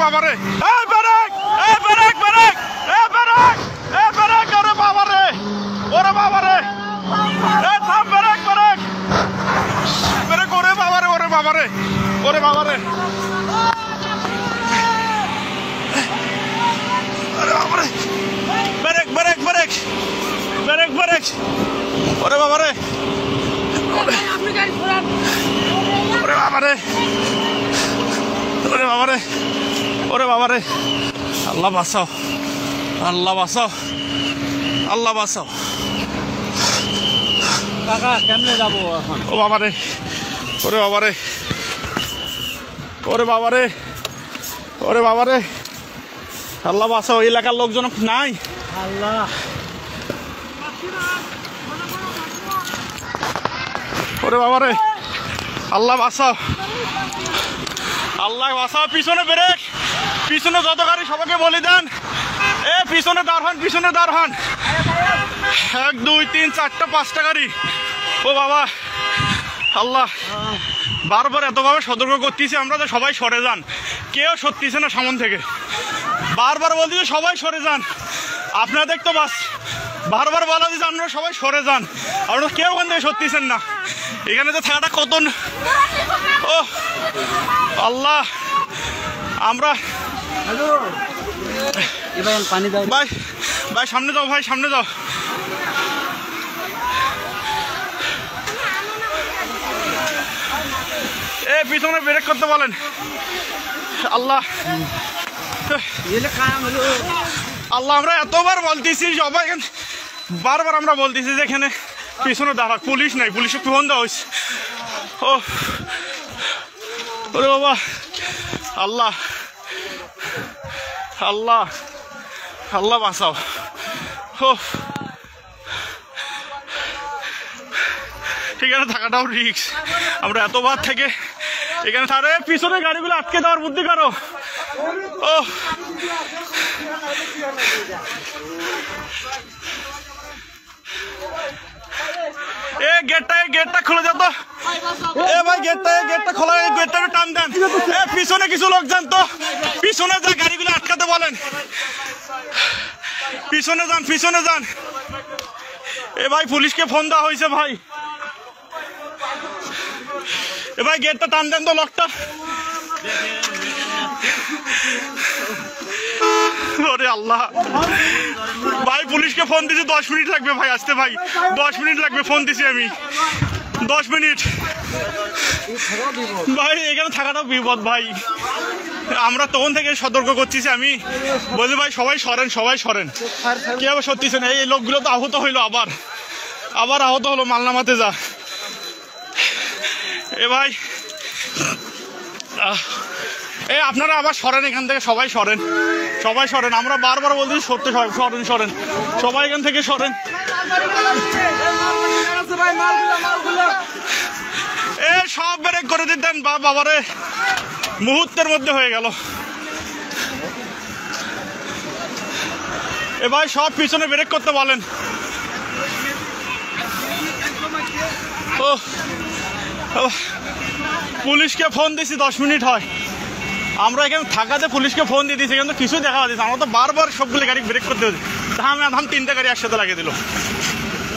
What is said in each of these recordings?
বাবারে এই ব্রেক এই ব্রেক ব্রেক এই ব্রেক এই ব্রেক ওরে বাবারে এই থাম ব্রেক ব্রেক ব্রেক ওরে বাবারে ওরে বাবারে ওরে বাবারে আরে বাবারে brake brake brake brake brake ওরে বাবারে আপনি গাড়ি ঘোরান ওরে বাবারে ওরে বাবারে ওরে বাবারে আল্লাহ বাঁচাও আল্লাহ বাঁচাও আল্লাহ বাঁচাও কাকা কেমনে যাবো এখন? ও বাবারে ওরে বাবারে ওরে বাবারে ওরে বাবারে আল্লাহ বাঁচাও এলাকার লোকজন নাই আল্লাহ ওরে বাবারে আল্লাহ বাঁচাও আল্লাহ বাঁচাও পিছনে ব্রেক পিছনে যত গাড়ি সবাইকে বলে দেন এ পিছনে দাঁড় হন 1 2 3 4টা 5টা গাড়ি ও বাবা আল্লাহ বারবার এতভাবে সতর্ক করতেছি আমরা যে সবাই সরে যান কেউ সরতেছে না সামন থেকে বারবার বলতেছি সবাই সরে যান আপনাদের তো বাস বারবার বলা দিচ্ছে আপনারা সবাই সরে যান আপনারা কেউ ওখান থেকে সরতেছেন না এখানে তো থাকাটা কত ও আল্লাহ আমরা পানি দাও ভাই ভাই সামনে যাও ভাই সামনে যাও এ পিছনে ব্রেক করতে বলেন আল্লাহ আল্লাহ আমরা এতবার বলতেছি সবাই বারবার আমরা বলতেছি যে এখানে পিছনে দাঁড়া পুলিশ নাই পুলিশে ফোন দেওয়া হয়েছে ও ওরে বাবা আল্লাহ আল্লাহ আল্লাহ বাঁচাও ও এখানে থাকাটাও রিস্ক আমরা এতবার থেকে এখানে তারে পিছনে গাড়িগুলো আটকে দেওয়ার বুদ্ধি করো ও এ গেটটা খুলে যেত এ ভাই গেটটা খোলা গেটটা টান দেন এ পিছনে কিছু লোক যান তো পিছনে যা গাড়িগুলো আটকাতে বলেন পিছনে যান এ ভাই পুলিশকে ফোন দেওয়া হয়েছে ভাই এ ভাই গেটটা টান দেন তো লকটা ওরে আল্লাহ ভাই পুলিশকে ফোন দিছি 10 মিনিট লাগবে ভাই আসতে ভাই 10 মিনিট লাগবে ফোন দিছি আমি 10 মিনিট ভাই এখানে থাকাটাও বিপদ ভাই আমরা তখন থেকে সতর্ক করছি আমি বলি ভাই সবাই সরেন কেউ সত্যিছে না এই লোকগুলো তো আহত হইলো আবার আহত হলো মালনামাতে যা এ ভাই এ আপনারা আবার সরেন এখান থেকে সবাই সরেন আমরা বারবার বলছি সত্যি সরেন সবাই এখান থেকে সরেন এ সব ব্রেক করে দিতেন বাবারে মুহূর্তের মধ্যে হয়ে গেল এ ভাই সব পিছনে ব্রেক করতে বলেন ও পুলিশকে ফোন দিছি 10 মিনিট হয় আমরা এখানে থাকাতে পুলিশকে ফোন দিয়ে দিয়েছি কিন্তু কিছু দেখা যাচ্ছে আমরা তো বারবার সবগুলো গাড়ি ব্রেক করতে হচ্ছে ধাম 3টা গাড়ি একসাথে লাগিয়ে দিল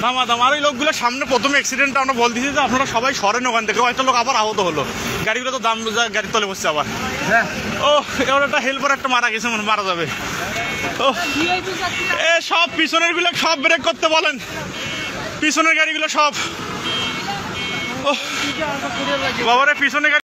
দাম আর ওই লোকগুলো সামনে প্রথমে অ্যাক্সিডেন্টটা আমরা বলতেছি যে আপনারা সবাই সরেন ওখান থেকে হয়তো লোক আবার আহত হলো গাড়িগুলো তো দাম গাড়ির তলে বসছে আবার ও এবার একটা হেল্পার একটা মারা গেছে মারা যাবে ও এ সব পিছনের গুলো সব ব্রেক করতে বলেন পিছনের গাড়িগুলো সব ও বাবারে পিছনে